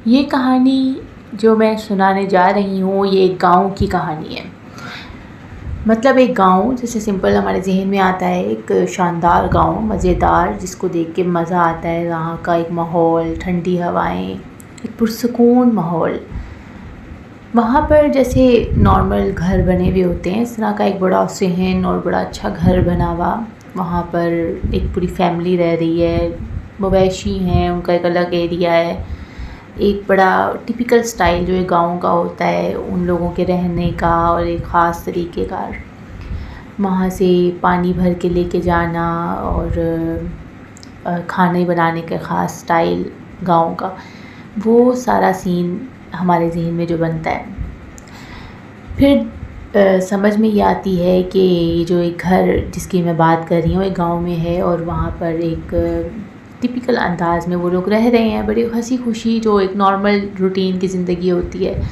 ये कहानी जो मैं सुनाने जा रही हूँ ये एक गाँव की कहानी है। मतलब एक गाँव जैसे सिंपल हमारे ज़हन में आता है, एक शानदार गाँव मज़ेदार जिसको देख के मज़ा आता है। वहाँ का एक माहौल, ठंडी हवाएँ, एक पुरसुकून माहौल। वहाँ पर जैसे नॉर्मल घर बने हुए होते हैं, इस तरह का एक बड़ा सहन और बड़ा अच्छा घर बना हुआ। वहाँ पर एक पूरी फैमिली रह रही है, मवेशी हैं, उनका एक अलग एरिया है। एक बड़ा टिपिकल स्टाइल जो एक गाँव का होता है उन लोगों के रहने का, और एक ख़ास तरीके का वहाँ से पानी भर के लेके जाना, और खाने बनाने का ख़ास स्टाइल गाँव का, वो सारा सीन हमारे ज़हन में जो बनता है। फिर समझ में ये आती है कि ये जो एक घर जिसकी मैं बात कर रही हूँ एक गाँव में है, और वहाँ पर एक टिपिकल अंदाज़ में वो लोग रह रहे हैं, बड़ी हँसी खुशी, जो एक नॉर्मल रूटीन की ज़िंदगी होती है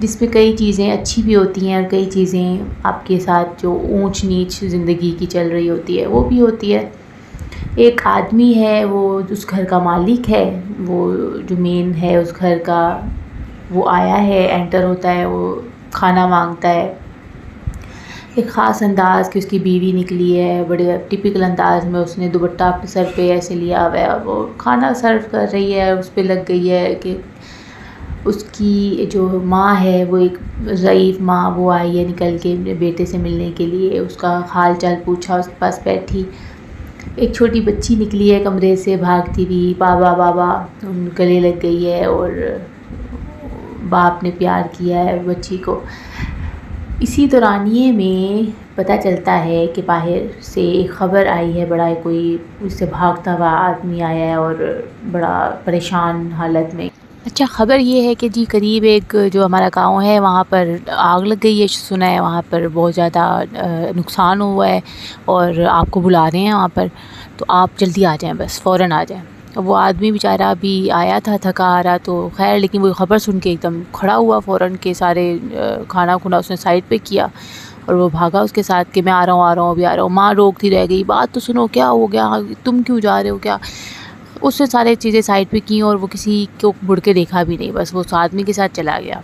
जिसमें कई चीज़ें अच्छी भी होती हैं और कई चीज़ें आपके साथ जो ऊंच नीच ज़िंदगी की चल रही होती है वो भी होती है। एक आदमी है, वो उस घर का मालिक है, वो जो मेन है उस घर का, वो आया है, एंटर होता है, वो खाना मांगता है। एक ख़ास अंदाज़ की उसकी बीवी निकली है, बड़े टिपिकल अंदाज़ में उसने दुपट्टा अपने सर पे ऐसे लिया हुआ है और वो खाना सर्व कर रही है। उस पे लग गई है कि उसकी जो माँ है वो एक ज़ईफ़ माँ, वो आई है निकल के अपने बेटे से मिलने के लिए। उसका हाल चाल पूछा, उसके पास बैठी। एक छोटी बच्ची निकली है कमरे से भागती हुई, बाबा बाबा उन गले लग गई है, और बाप ने प्यार किया है बच्ची को। इसी दौरानिए में पता चलता है कि बाहर से एक ख़बर आई है, बड़ा कोई उससे भागता हुआ आदमी आया है और बड़ा परेशान हालत में। अच्छा, ख़बर ये है कि जी करीब एक जो हमारा गाँव है वहाँ पर आग लग गई है, सुना है वहाँ पर बहुत ज़्यादा नुकसान हुआ है और आपको बुला रहे हैं वहाँ पर, तो आप जल्दी आ जाएं, बस फ़ौरन आ जाएं। तो वो आदमी बेचारा अभी आया था थका हारा, तो खैर लेकिन वो ख़बर सुन के एकदम खड़ा हुआ फ़ौरन के, सारे खाना खुना उसने साइड पे किया और वो भागा उसके साथ कि मैं आ रहा हूँ आ रहा हूँ अभी आ रहा हूँ। माँ रोकती रह गई, बात तो सुनो, क्या हो गया, तुम क्यों जा रहे हो क्या। उसने सारी चीज़ें साइड पे की और वो किसी को मुड़ के देखा भी नहीं, बस वो उस आदमी के साथ चला गया।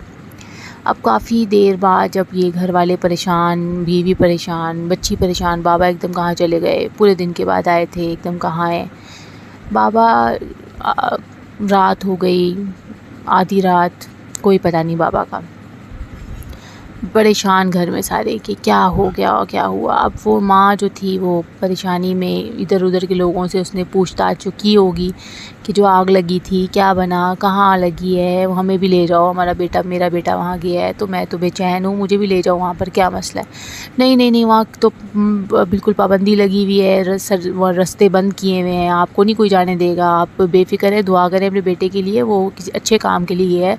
अब काफ़ी देर बाद जब ये घर वाले परेशान, बीवी परेशान, बच्ची परेशान, बाबा एकदम कहाँ चले गए, पूरे दिन के बाद आए थे, एकदम कहाँ हैं बाबा। रात हो गई, आधी रात, कोई पता नहीं बाबा का। परेशान घर में सारे कि क्या हो गया, क्या हुआ। अब वो माँ जो थी वो परेशानी में इधर उधर के लोगों से उसने पूछताछ जो की होगी कि जो आग लगी थी क्या बना, कहाँ लगी है, वो हमें भी ले जाओ, हमारा बेटा, मेरा बेटा वहाँ गया है तो मैं तो बेचैन हूँ, मुझे भी ले जाओ वहाँ पर, क्या मसला है। नहीं नहीं नहीं, वहाँ तो बिल्कुल पाबंदी लगी हुई है, रास्ते बंद किए हुए हैं, आपको नहीं कोई जाने देगा, आप बेफ़िक्र है, दुआ करें अपने बेटे के लिए, वो किसी अच्छे काम के लिए है।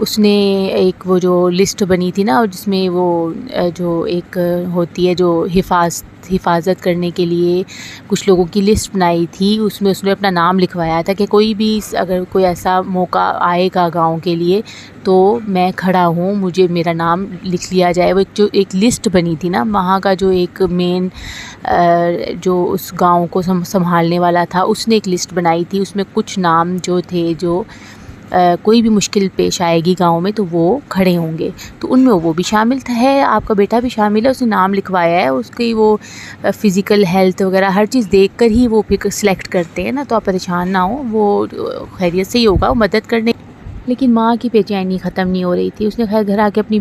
उसने एक वो जो लिस्ट बनी थी ना, जिसमें वो जो एक होती है जो हिफाजत करने के लिए कुछ लोगों की लिस्ट बनाई थी, उसमें उसने अपना नाम लिखवाया था कि कोई भी अगर कोई ऐसा मौका आएगा गांव के लिए तो मैं खड़ा हूँ, मुझे मेरा नाम लिख लिया जाए। वो जो एक लिस्ट बनी थी ना, वहाँ का जो एक मेन जो उस गांव को संभालने वाला था, उसने एक लिस्ट बनाई थी, उसमें कुछ नाम जो थे जो कोई भी मुश्किल पेश आएगी गांव में तो वो खड़े होंगे, तो उनमें वो भी शामिल है, आपका बेटा भी शामिल है। उसने नाम लिखवाया है, उसकी वो फ़िज़िकल हेल्थ वगैरह हर चीज़ देखकर ही वो फिर सिलेक्ट करते हैं ना, तो आप परेशान ना हो, वो खैरियत से ही होगा, वो मदद करने। लेकिन माँ की बेचैनी ख़त्म नहीं हो रही थी। उसने खैर घर आके अपनी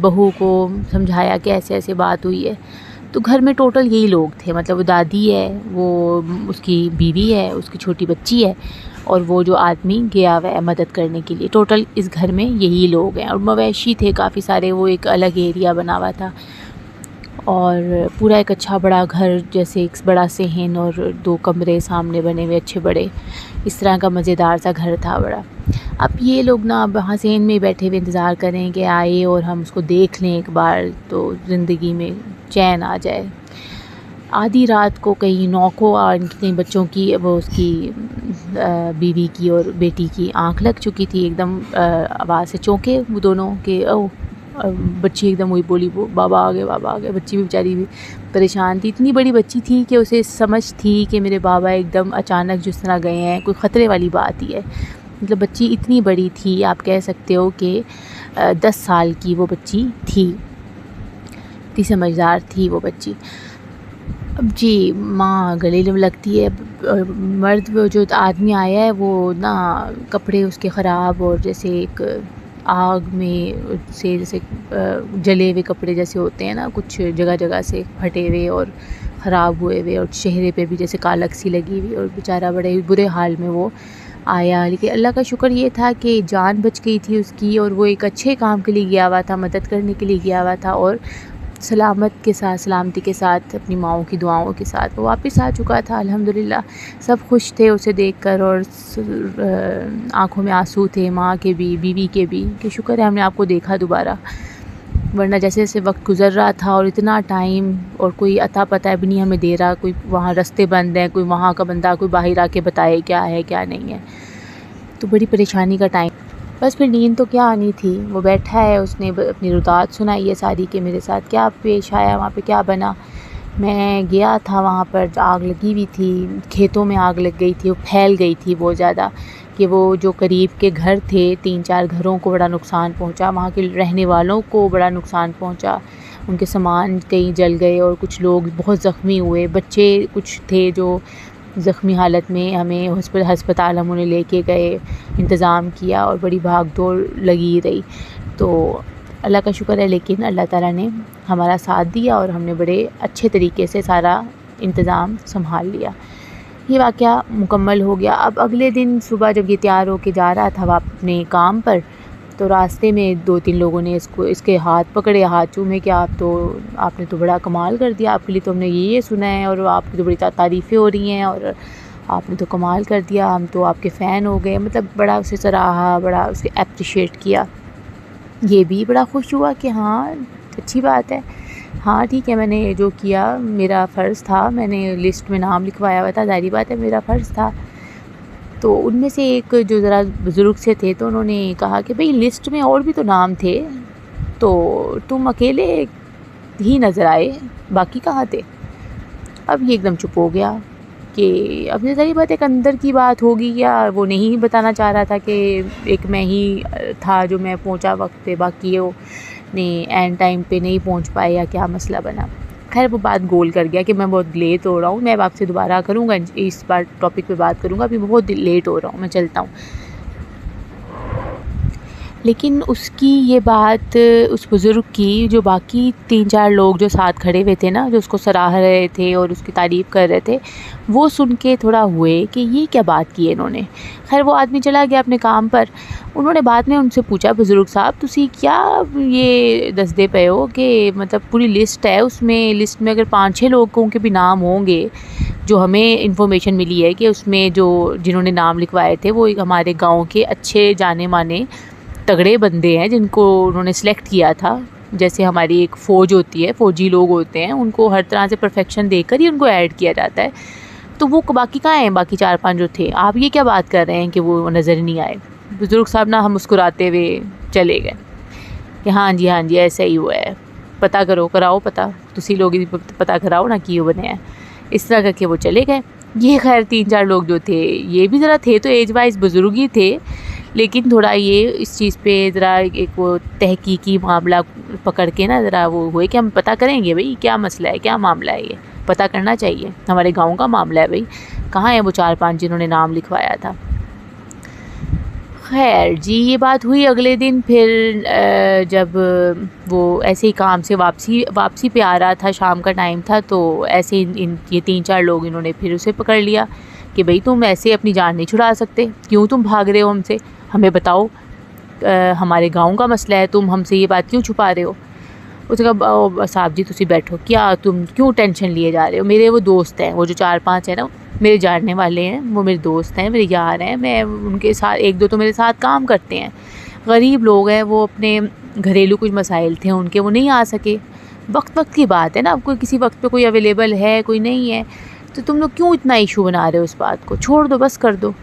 बहू को समझाया कि ऐसे ऐसे बात हुई है। तो घर में टोटल यही लोग थे, मतलब वो दादी है, वो उसकी बीवी है, उसकी छोटी बच्ची है, और वो जो आदमी गया हुआ है मदद करने के लिए। टोटल इस घर में यही लोग हैं, और मवेशी थे काफ़ी सारे, वो एक अलग एरिया बना हुआ था, और पूरा एक अच्छा बड़ा घर, जैसे एक बड़ा सहन और 2 कमरे सामने बने हुए अच्छे बड़े, इस तरह का मज़ेदार सा घर था बड़ा। अब ये लोग ना अब वहाँ सहन में बैठे हुए इंतज़ार करें कि आए और हम उसको देख लें एक बार, तो ज़िंदगी में चैन आ जाए। आधी रात को कहीं नौकों और कहीं बच्चों की, वो उसकी बीवी की और बेटी की आंख लग चुकी थी, एकदम आवाज़ से चौंके वो दोनों कि ओ। बच्ची एकदम वही बोली, वो बाबा आ गए, बाबा आ गए। बच्ची भी बेचारी भी परेशान थी, इतनी बड़ी बच्ची थी कि उसे समझ थी कि मेरे बाबा एकदम अचानक जिस तरह गए हैं, कोई ख़तरे वाली बात ही है। मतलब बच्ची इतनी बड़ी थी, आप कह सकते हो कि 10 साल की वो बच्ची थी, इतनी समझदार थी वो बच्ची। अब जी माँ गले में लगती है। मर्द वो जो आदमी आया है वो ना कपड़े उसके ख़राब और जैसे एक आग में से जैसे जले हुए कपड़े जैसे होते हैं ना, कुछ जगह जगह से फटे हुए और ख़राब हुए हुए और चेहरे पे भी जैसे कालक सी लगी हुई, और बेचारा बड़े बुरे हाल में वो आया। लेकिन अल्लाह का शुक्र ये था कि जान बच गई थी उसकी, और वो एक अच्छे काम के लिए गया हुआ था, मदद करने के लिए गया हुआ था, और सलामती के साथ अपनी माओं की दुआओं के साथ वो वापस आ चुका था अल्हम्दुलिल्लाह। सब खुश थे उसे देखकर, और आँखों में आंसू थे, माँ के भी, बीवी के भी, कि शुक्र है हमने आपको देखा दोबारा। वरना जैसे जैसे वक्त गुज़र रहा था और इतना टाइम, और कोई अता पता भी नहीं हमें दे रहा, कोई वहाँ रास्ते बंद हैं, कोई वहाँ का बंदा कोई बाहर आके बताए क्या है क्या नहीं है, तो बड़ी परेशानी का टाइम। बस फिर नींद तो क्या आनी थी, वो बैठा है, उसने अपनी रुदात सुनाई है सारी कि मेरे साथ क्या पेश आया, वहाँ पे क्या बना। मैं गया था वहाँ पर, आग लगी हुई थी, खेतों में आग लग गई थी, वो फैल गई थी बहुत ज़्यादा, कि वो जो करीब के घर थे 3-4 घरों को बड़ा नुकसान पहुँचा, वहाँ के रहने वालों को बड़ा नुकसान पहुँचा, उनके सामान कई जल गए और कुछ लोग बहुत ज़ख्मी हुए। बच्चे कुछ थे जो ज़ख्मी हालत में, हमें हस्पताल हम उन्हें लेके गए, इंतज़ाम किया, और बड़ी भाग दौड़ लगी रही। तो अल्लाह का शुक्र है, लेकिन अल्लाह ताला ने हमारा साथ दिया और हमने बड़े अच्छे तरीके से सारा इंतज़ाम संभाल लिया। ये वाक़या मुकम्मल हो गया। अब अगले दिन सुबह जब ये तैयार होके जा रहा था अपने काम पर, तो रास्ते में 2-3 लोगों ने इसके हाथ पकड़े, हाथ चूमे कि आपने तो बड़ा कमाल कर दिया, आपके लिए तो हमने ये सुना है और आपकी तो बड़ी तारीफ़ें हो रही हैं, और आपने तो कमाल कर दिया, हम तो आपके फ़ैन हो गए। मतलब बड़ा उसे सराहा, बड़ा उसे एप्रिशिएट किया। ये भी बड़ा खुश हुआ कि हाँ अच्छी बात है, हाँ ठीक है, मैंने जो किया मेरा फ़र्ज़ था, मैंने लिस्ट में नाम लिखवाया हुआ था, ज़ाहिर बात है मेरा फ़र्ज़ था। तो उनमें से एक जो ज़रा बुज़ुर्ग से थे, तो उन्होंने कहा कि भाई लिस्ट में और भी तो नाम थे, तो तुम अकेले ही नज़र आए, बाकी कहाँ थे। अब ये एकदम चुप हो गया कि अब ये ज़ाहिर बात एक अंदर की बात होगी, या वो नहीं बताना चाह रहा था कि एक मैं ही था जो मैं पहुंचा वक्त पे, बाकी वो ने एंड टाइम पे नहीं पहुंच पाए, या क्या मसला बना। खैर वो बात गोल कर गया कि मैं बहुत लेट हो रहा हूँ, मैं आपसे दोबारा करूँगा, इस बार टॉपिक पे बात करूँगा, अभी बहुत लेट हो रहा हूँ, मैं चलता हूँ। लेकिन उसकी ये बात उस बुज़ुर्ग की, जो बाकी 3-4 लोग जो साथ खड़े हुए थे ना, जो उसको सराह रहे थे और उसकी तारीफ़ कर रहे थे, वो सुन के थोड़ा हुए कि ये क्या बात की है इन्होंने। खैर वो आदमी चला गया अपने काम पर। उन्होंने बाद में उनसे पूछा, बुज़ुर्ग साहब तुसी क्या ये दसदे पे हो कि मतलब पूरी लिस्ट है, उसमें लिस्ट में अगर 5-6 लोगों के भी नाम होंगे, जो हमें इन्फॉर्मेशन मिली है कि उसमें जो जिन्होंने नाम लिखवाए थे वो एक हमारे गाँव के अच्छे जाने माने तगड़े बंदे हैं, जिनको उन्होंने सेलेक्ट किया था। जैसे हमारी एक फ़ौज होती है, फ़ौजी लोग होते हैं, उनको हर तरह से परफेक्शन देकर ही उनको ऐड किया जाता है। तो वो बाकी कहाँ हैं, बाकी 4-5 जो थे, आप ये क्या बात कर रहे हैं कि वो नज़र नहीं आए। बुज़ुर्ग साहब ना हम मुस्कुराते हुए चले गए कि हाँ जी ऐसा ही हुआ है, पता कराओ पता, तुसी लोग ही पता कराओ ना कि बने हैं। इस तरह करके वो चले गए। ये खैर 3-4 लोग जो थे, ये भी ज़रा थे तो एज वाइज बुज़ुर्ग ही थे, लेकिन थोड़ा ये इस चीज़ पे ज़रा एक वो तहकीकी मामला पकड़ के ना ज़रा वो हुए कि हम पता करेंगे भाई क्या मसला है, क्या मामला है, ये पता करना चाहिए, हमारे गांव का मामला है भाई, कहाँ है वो 4-5 जिन्होंने नाम लिखवाया था। खैर जी ये बात हुई अगले दिन। फिर जब वो ऐसे ही काम से वापसी पे आ रहा था, शाम का टाइम था, तो ऐसे ये 3-4 लोग इन्होंने फिर उसे पकड़ लिया कि भाई तुम ऐसे अपनी जान नहीं छुड़ा सकते, क्यों तुम भाग रहे हो हमसे, हमें बताओ, हमारे गांव का मसला है, तुम हमसे ये बात क्यों छुपा रहे हो। उसने कहा साहब जी तुसी बैठो, क्या तुम क्यों टेंशन लिए जा रहे हो, मेरे वो दोस्त हैं, वो जो 4-5 हैं ना, मेरे जानने वाले हैं, वो मेरे दोस्त हैं, मेरे यार हैं, मैं उनके साथ, 1-2 तो मेरे साथ काम करते हैं, गरीब लोग हैं वो, अपने घरेलू कुछ मसाइल थे उनके, वो नहीं आ सके, वक्त की बात है ना, अब कोई किसी वक्त पे कोई अवेलेबल है कोई नहीं है, तो तुम लोग क्यों इतना इशू बना रहे हो, उस बात को छोड़ दो, बस कर दो।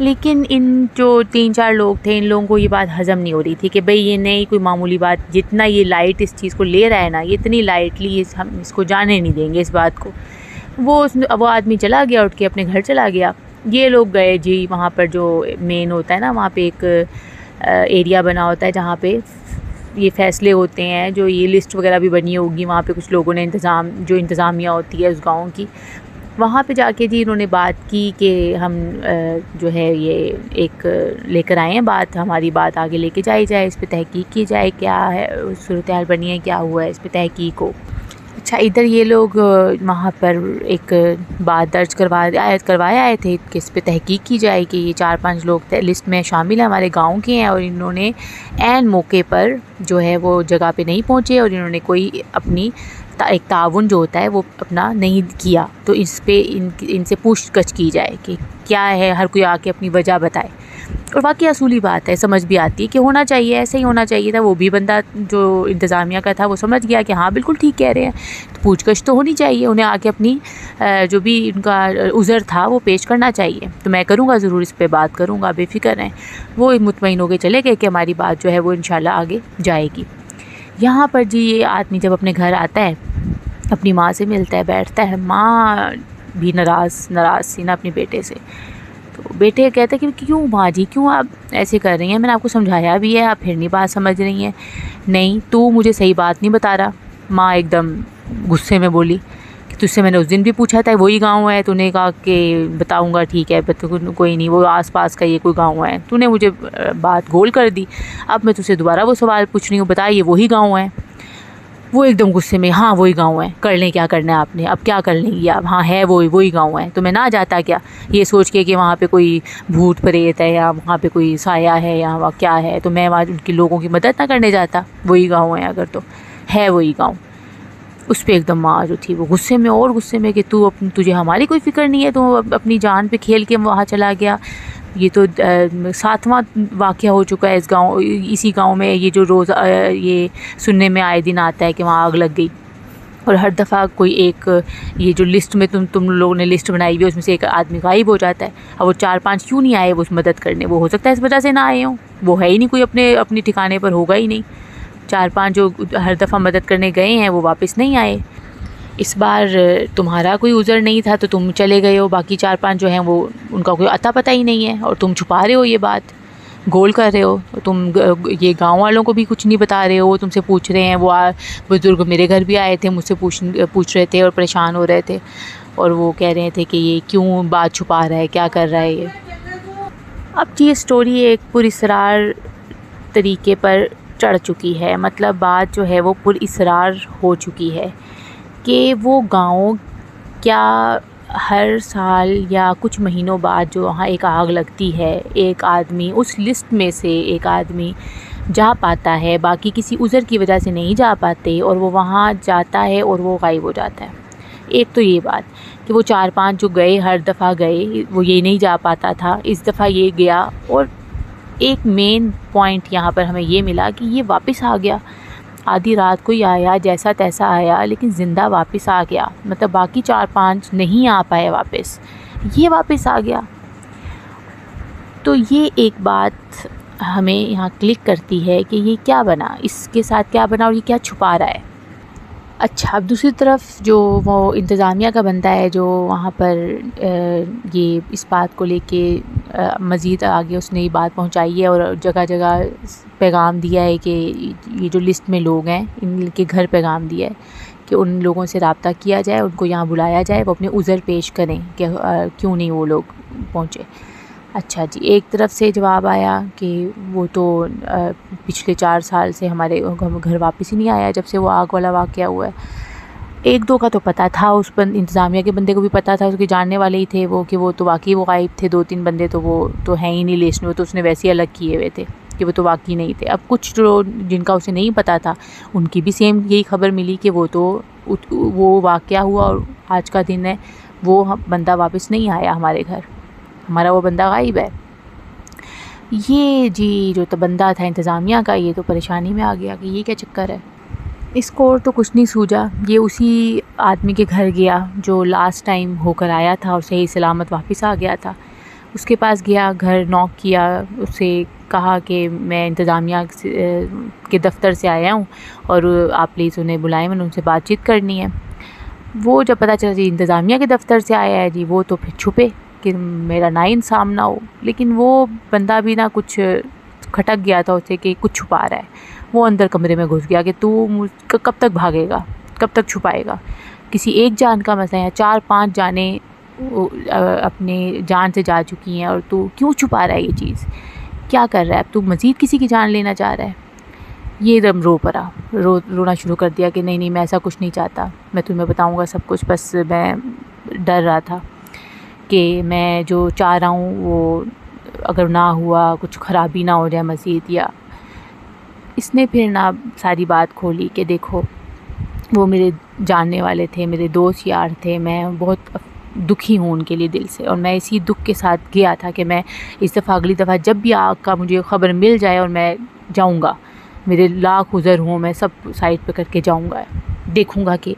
लेकिन इन जो 3-4 लोग थे, इन लोगों को ये बात हज़म नहीं हो रही थी कि भाई ये नहीं कोई मामूली बात, जितना ये लाइट इस चीज़ को ले रहा है ना, ये इतनी लाइटली हम इसको जाने नहीं देंगे इस बात को। वो आदमी चला गया, उठ के अपने घर चला गया। ये लोग गए जी वहाँ पर, जो मेन होता है ना, वहाँ पे एक एरिया बना होता है जहाँ पे ये फ़ैसले होते हैं, जो ये लिस्ट वगैरह भी बनी होगी वहाँ पे कुछ लोगों ने जो इंतज़ामिया होती है उस गाँव की, वहाँ पे जाके जी इन्होंने बात की कि हम जो है ये एक लेकर आए हैं बात, हमारी बात आगे लेके जाई जाए, इस पे तहकीक की जाए, क्या है सूरत हाल बनी है, क्या हुआ है, इस पे तहकीक हो। अच्छा, इधर ये लोग वहाँ पर एक बात दर्ज करवाए आए थे कि इस पे तहकीक की जाए कि ये 4-5 लोग लिस्ट में शामिल हैं, हमारे गांव के हैं, और इन्होंने ऐन मौके पर जो है वो जगह पे नहीं पहुँचे, और इन्होंने कोई अपनी एक ताउन जो होता है वो अपना नहीं किया। तो इस पे इनसे पूछगछ की जाए कि क्या है, हर कोई आके अपनी वजह बताए। और वाकई असूली बात है, समझ भी आती है कि होना चाहिए, ऐसे ही होना चाहिए था। वो भी बंदा जो इंतज़ामिया का था वो समझ गया कि हाँ बिल्कुल ठीक कह रहे हैं, तो पूछगछ तो होनी चाहिए, उन्हें आके अपनी जो भी उनका उज़र था वो पेश करना चाहिए। तो मैं करूँगा, ज़रूर इस पर बात करूँगा, बेफ़िक्र रहें। वो मुतमईन हो के चले गए कि हमारी बात जो है वो इंशाल्लाह आगे जाएगी। यहाँ पर जी ये आदमी जब अपने घर आता है, अपनी माँ से मिलता है, बैठता है, माँ भी नाराज़ सी ना अपने बेटे से। तो बेटे कहते हैं कि क्यों माँ जी, क्यों आप ऐसे कर रही हैं, मैंने आपको समझाया भी है, आप फिर नहीं बात समझ रही हैं। नहीं, तू मुझे सही बात नहीं बता रहा। माँ एकदम गुस्से में बोली कि तुझसे मैंने उस दिन भी पूछा था, वही गांव है, तूने कहा कि बताऊंगा, ठीक है कोई नहीं, वो आसपास का ये कोई गांव है, तूने मुझे बात गोल कर दी। अब मैं तुझसे दोबारा वो सवाल पूछ रही हूँ, बता ये वही गाँव है। वो एकदम गुस्से में, हाँ वही गाँव है, कर लें क्या करना है आपने, अब क्या कर लेंगी आप, हाँ है वही गाँव है, तो मैं ना जाता क्या, ये सोच के कि वहाँ पे कोई भूत प्रेत है या वहाँ पे कोई साया है या वहाँ क्या है, तो मैं वहाँ उनके लोगों की मदद ना करने जाता, वही गाँव है अगर तो है वही गाँव। उस पर एकदम माँ जो थी वो गुस्से में, और गुस्से में कि तुझे हमारी कोई फ़िक्र नहीं है, तू अपनी जान पे खेल के वहाँ चला गया। ये तो 7वां वाक़या हो चुका है इसी गांव में, ये जो रोज़ ये सुनने में आए दिन आता है कि वहाँ आग लग गई। और हर दफ़ा कोई एक, ये जो लिस्ट में तुम लोगों ने लिस्ट बनाई हुई है उसमें से एक आदमी गायब हो जाता है। अब वो 4-5 क्यों नहीं आए वो उस मदद करने, वो हो सकता है इस वजह से ना आए हों, वो है ही नहीं कोई, अपने ठिकाने पर होगा ही नहीं। 4-5 जो हर दफ़ा मदद करने गए हैं वो वापस नहीं आए। इस बार तुम्हारा कोई उज़र नहीं था तो तुम चले गए हो, बाकी 4-5 जो हैं वो उनका कोई अता पता ही नहीं है, और तुम छुपा रहे हो, ये बात गोल कर रहे हो। तुम ये गांव वालों को भी कुछ नहीं बता रहे हो, वो तुमसे पूछ रहे हैं। वो बुज़ुर्ग मेरे घर भी आए थे, मुझसे पूछ रहे थे और परेशान हो रहे थे, और वो कह रहे थे कि ये क्यों बात छुपा रहा है, क्या कर रहा है ये। अब ये स्टोरी एक पुरअसरार तरीके पर चढ़ चुकी है, मतलब बात जो है वो पुरअसरार हो चुकी है कि वो गाँव क्या हर साल या कुछ महीनों बाद जो वहाँ एक आग लगती है, एक आदमी उस लिस्ट में से एक आदमी जा पाता है, बाकी किसी उज़र की वजह से नहीं जा पाते, और वो वहाँ जाता है और वो गायब हो जाता है। एक तो ये बात कि वो 4-5 जो गए, हर दफ़ा गए, वो ये नहीं जा पाता था, इस दफ़ा ये गया। और एक मेन पॉइंट यहाँ पर हमें ये मिला कि ये वापस आ गया, आधी रात को ही आया, जैसा तैसा आया, लेकिन ज़िंदा वापस आ गया। मतलब बाकी 4-5 नहीं आ पाए वापस, ये वापस आ गया। तो ये एक बात हमें यहाँ क्लिक करती है कि ये क्या बना, इसके साथ क्या बना और ये क्या छुपा रहा है। अच्छा, अब दूसरी तरफ जो वो इंतज़ामिया का बंदा है जो वहाँ पर ये इस बात को लेके मज़ीद आगे उसने ये बात पहुँचाई है और जगह जगह पैगाम दिया है कि ये जो लिस्ट में लोग हैं इनके घर पैगाम दिया है कि उन लोगों से रब्ता किया जाए, उनको यहाँ बुलाया जाए, वो अपने उज़र पेश करें कि क्यों नहीं वो लोग पहुँचे। अच्छा जी, एक तरफ से जवाब आया कि वो तो पिछले 4 साल से हमारे घर वापस ही नहीं आया जब से वो आग वाला वाक़या हुआ है। 1-2 का तो पता था, उस पर इंतज़ामिया के बंदे को भी पता था, उसके जानने वाले ही थे वो, कि वो तो वाकई वो गायब थे। 2-3 बंदे तो वो तो हैं ही नहीं लिस्ट में, वो तो उसने वैसे ही अलग किए हुए थे कि वो तो वाकई नहीं थे। अब कुछ जो जिनका उसे नहीं पता था उनकी भी सेम यही खबर मिली कि वो वाक़या हुआ और आज का दिन है, वो बंदा वापस नहीं आया हमारे घर, हमारा वो बंदा गायब है। ये जी जो तो बंदा था इंतज़ामिया का, ये तो परेशानी में आ गया कि ये क्या चक्कर है। इसको और तो कुछ नहीं सूझा, ये उसी आदमी के घर गया जो लास्ट टाइम होकर आया था और सही सलामत वापस आ गया था। उसके पास गया, घर नॉक किया, उससे कहा कि मैं इंतज़ामिया के दफ़्तर से आया हूँ और आप प्लीज़ उन्हें बुलाएं, मैंने उनसे बातचीत करनी है। वो जब पता चला जी इंतज़ामिया के दफ़्तर से आया है जी, वो तो फिर छुपे, कि मेरा नाइंसाफ़ ना हो। लेकिन वो बंदा भी ना कुछ खटक गया था उसे कि कुछ छुपा रहा है। वो अंदर कमरे में घुस गया कि तू कब तक भागेगा, कब तक छुपाएगा। किसी एक जान का मसला है, 4-5 जानें अपने जान से जा चुकी हैं और तू क्यों छुपा रहा है ये चीज़, क्या कर रहा है? अब तू मज़ीद किसी की जान लेना चाह रहा है। ये एकदम रोना शुरू कर दिया कि नहीं मैं ऐसा कुछ नहीं चाहता, मैं तुम्हें बताऊंगा सब कुछ, बस मैं डर रहा था कि मैं जो चाह रहा हूँ वो अगर ना हुआ, कुछ ख़राबी ना हो जाए मज़ीद। या इसने फिर ना सारी बात खोली कि देखो वो मेरे जानने वाले थे, मेरे दोस्त यार थे, मैं बहुत दुखी हूँ उनके लिए दिल से, और मैं इसी दुख के साथ गया था कि मैं इस दफ़ा अगली दफ़ा जब भी आग का मुझे ख़बर मिल जाए और मैं जाऊँगा, मेरे लाख उज़र हों, मैं सब साइड पे करके जाऊँगा, देखूँगा कि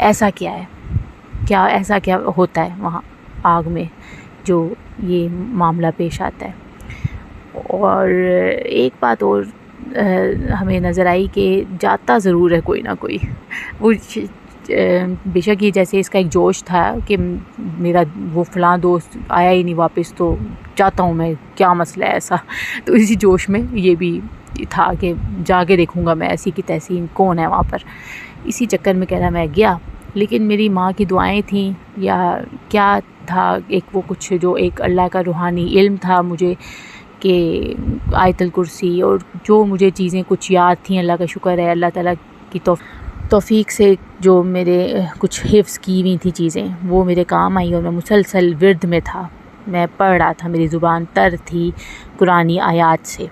ऐसा क्या है, ऐसा क्या होता है वहाँ आग में जो ये मामला पेश आता है। और एक बात और हमें नज़र आई कि जाता ज़रूर है कोई ना कोई। वो बेशक ये जैसे इसका एक जोश था कि मेरा वो फ़लाँ दोस्त आया ही नहीं वापस, तो चाहता हूँ मैं, क्या मसला है ऐसा। तो इसी जोश में ये भी था कि जाके देखूँगा मैं ऐसी की तैसी कौन है वहाँ पर। इसी चक्कर में कह रहा मैं गया, लेकिन मेरी माँ की दुआएं थीं या क्या था, एक वो कुछ जो एक अल्लाह का रूहानी इल्म था मुझे कि आयतुल कुर्सी और जो मुझे चीज़ें कुछ याद थीं, अल्लाह का शुक्र है, अल्लाह ताला की तौफ़ीक से जो मेरे कुछ हिफ्ज़ की हुई थी चीज़ें वो मेरे काम आई, और मैं मुसलसल विर्द में था, मैं पढ़ रहा था, मेरी ज़ुबान तर थी कुरानी आयात से।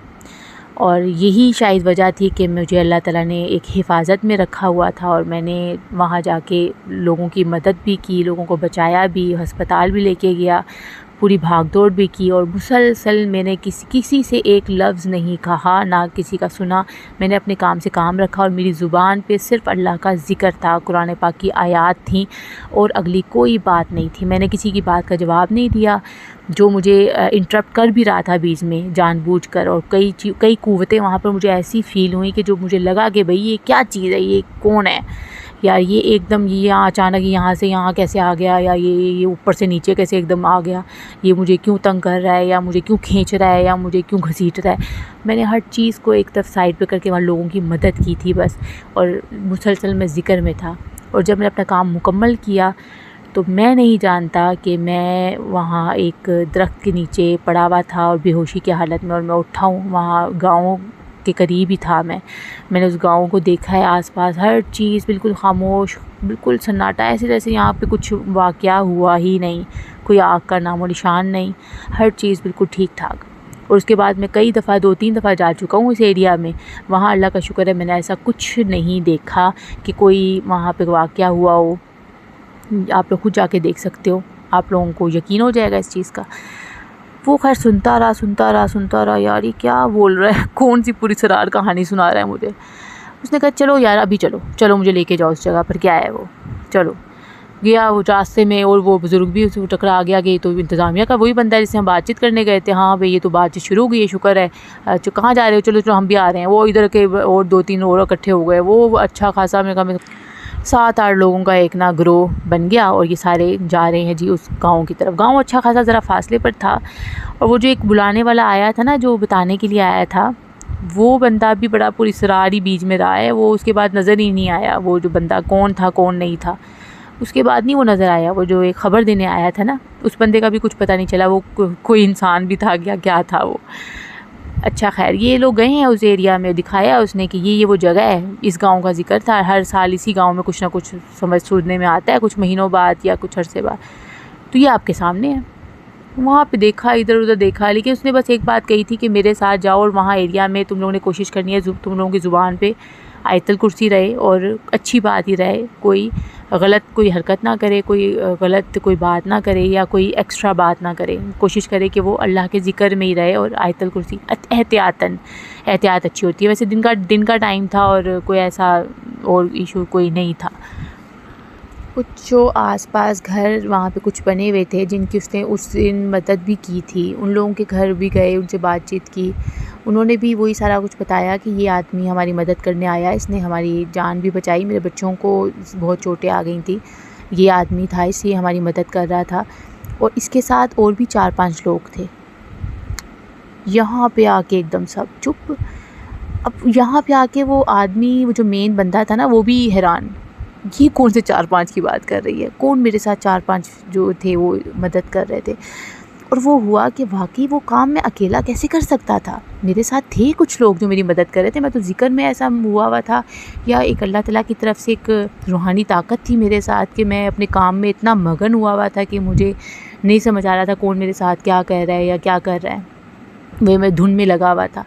और यही शायद वजह थी कि मुझे अल्लाह ताला ने एक हिफाजत में रखा हुआ था, और मैंने वहाँ जाके लोगों की मदद भी की, लोगों को बचाया भी, अस्पताल भी लेके गया, पूरी भाग दौड़ भी की, और मुसलसल मैंने किसी से एक लफ्ज़ नहीं कहा, ना किसी का सुना। मैंने अपने काम से काम रखा और मेरी ज़ुबान पे सिर्फ़ अल्लाह का ज़िक्र था, कुरान पाक की आयात थी और अगली कोई बात नहीं थी। मैंने किसी की बात का जवाब नहीं दिया जो मुझे इंटरप्ट कर भी रहा था बीच में जानबूझकर। और कई क़ुव्वतें वहाँ पर मुझे ऐसी फ़ील हुई कि जो मुझे लगा कि भाई ये क्या चीज़ है, ये कौन है यार, ये एकदम ये यहाँ अचानक यहाँ से यहाँ कैसे आ गया, या ये ऊपर से नीचे कैसे एकदम आ गया, ये मुझे क्यों तंग कर रहा है, या मुझे क्यों खींच रहा है, या मुझे क्यों घसीट रहा है। मैंने हर चीज़ को एक तरफ साइड पे करके वहाँ लोगों की मदद की थी बस, और मुसलसल मैं ज़िक्र में था। और जब मैंने अपना काम मुकम्मल किया तो मैं नहीं जानता कि मैं वहाँ एक दरख्त के नीचे पड़ा हुआ था और बेहोशी की हालत में, और मैं उठा हूँ, वहाँ गाँव के करीब ही था मैंने उस गाँव को देखा है, आसपास हर चीज़ बिल्कुल खामोश, बिल्कुल सन्नाटा, ऐसे जैसे यहाँ पे कुछ वाक़या हुआ ही नहीं, कोई आग का नामो निशान नहीं, हर चीज़ बिल्कुल ठीक ठाक। और उसके बाद मैं कई दफ़ा 2-3 दफ़ा जा चुका हूँ इस एरिया में, वहाँ अल्लाह का शुक्र है मैंने ऐसा कुछ नहीं देखा कि कोई वहाँ पे वाक़या हुआ हो। आप लोग खुद जाके देख सकते हो, आप लोगों को यकीन हो जाएगा इस चीज़ का। वो खैर सुनता रहा, यार ये क्या बोल रहा है, कौन सी पूरी सरार कहानी सुना रहा है मुझे। उसने कहा चलो यार अभी चलो मुझे लेके जाओ उस जगह पर, क्या है वो। चलो गया वो रास्ते में, और वो बुज़ुर्ग भी उसको टकरा गया कि ये तो इंतज़ामिया का वही बंदा है जिससे हम बातचीत करने गए थे। हाँ भाई ये तो बातचीत शुरू हो गई है, शुक्र है। अच्छा कहाँ जा रहे हो, चलो हम भी आ रहे हैं। वो इधर के और 2-3 और इकट्ठे हो गए, वो अच्छा खासा मैं कहा 7-8 लोगों का एक ना ग्रोह बन गया, और ये सारे जा रहे हैं जी उस गांव की तरफ। गांव अच्छा खासा ज़रा फासले पर था, और वो जो एक बुलाने वाला आया था ना, जो बताने के लिए आया था, वो बंदा भी बड़ा पूरी सरारी बीच में रहा है। वो उसके बाद नज़र ही नहीं आया, वो जो बंदा कौन था कौन नहीं था, उसके बाद नहीं वो नज़र आया। वो जो एक ख़बर देने आया था ना, उस बंदे का भी कुछ पता नहीं चला, वो कोई इंसान भी था क्या था वो। अच्छा खैर ये लोग गए हैं उस एरिया में, दिखाया उसने कि ये वो जगह है, इस गांव का जिक्र था। हर साल इसी गांव में कुछ ना कुछ सुनने में आता है, कुछ महीनों बाद या कुछ अरसे बाद। तो ये आपके सामने है। वहाँ पे देखा, इधर उधर देखा, लेकिन उसने बस एक बात कही थी कि मेरे साथ जाओ और वहाँ एरिया में तुम लोगों ने कोशिश करनी है, तुम लोगों की ज़ुबान पे आयतुल कुर्सी रहे और अच्छी बात ही रहे, कोई गलत कोई हरकत ना करे, कोई गलत कोई बात ना करे या कोई एक्स्ट्रा बात ना करे। कोशिश करे कि वो अल्लाह के ज़िक्र में ही रहे और आयतुल कुर्सी एहतियात अच्छी होती है। वैसे दिन का टाइम था और कोई ऐसा और इशू कोई नहीं था। कुछ जो आसपास घर वहाँ पे कुछ बने हुए थे जिनकी उसने उस दिन मदद भी की थी, उन लोगों के घर भी गए, उनसे बातचीत की। उन्होंने भी वही सारा कुछ बताया कि ये आदमी हमारी मदद करने आया, इसने हमारी जान भी बचाई, मेरे बच्चों को बहुत चोटें आ गई थी, ये आदमी था इसलिए हमारी मदद कर रहा था। और इसके साथ और भी 4-5 लोग थे। यहाँ पे आके एकदम सब चुप। अब यहाँ पे आके वो आदमी, वो जो मेन बंदा था ना, वो भी हैरान, ये कौन से 4-5 की बात कर रही है, कौन मेरे साथ 4-5 जो थे वो मदद कर रहे थे। और वो हुआ कि वाकई वो काम मैं अकेला कैसे कर सकता था, मेरे साथ थे कुछ लोग जो मेरी मदद कर रहे थे। मैं तो ज़िक्र में ऐसा हुआ था, या एक अल्लाह ताला की तरफ से एक रूहानी ताकत थी मेरे साथ कि मैं अपने काम में इतना मगन हुआ था कि मुझे नहीं समझ आ रहा था कौन मेरे साथ क्या कह रहा है या क्या कर रहा है, वे मैं धुन में लगा हुआ था।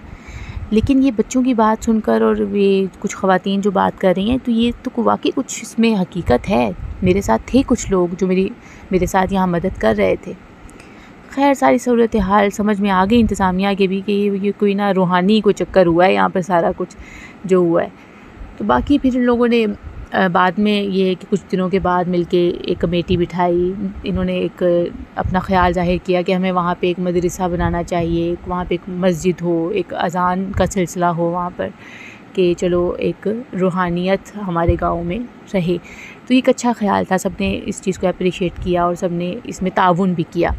लेकिन ये बच्चों की बात सुनकर और ये कुछ ख़वातीन जो बात कर रही हैं, तो ये तो वाकई कुछ इसमें हकीकत है। मेरे साथ थे कुछ लोग जो मेरे साथ यहाँ मदद कर रहे थे। खैर सारी सूरत हाल समझ में आ गई इंतज़ामिया के भी कि ये कोई ना रूहानी कोई चक्कर हुआ है यहाँ पर, सारा कुछ जो हुआ है। तो बाकी फिर इन लोगों ने बाद में ये कि कुछ दिनों के बाद मिलके एक कमेटी बिठाई। इन्होंने एक अपना ख़्याल ज़ाहिर किया कि हमें वहाँ पे एक मदरसा बनाना चाहिए, वहाँ पे एक मस्जिद हो, एक अज़ान का सिलसिला हो वहाँ पर, कि चलो एक रूहानियत हमारे गांव में रहे। तो ये एक अच्छा ख़्याल था, सब ने इस चीज़ को अप्रिशिएट किया और सब ने इसमें ताउन भी किया।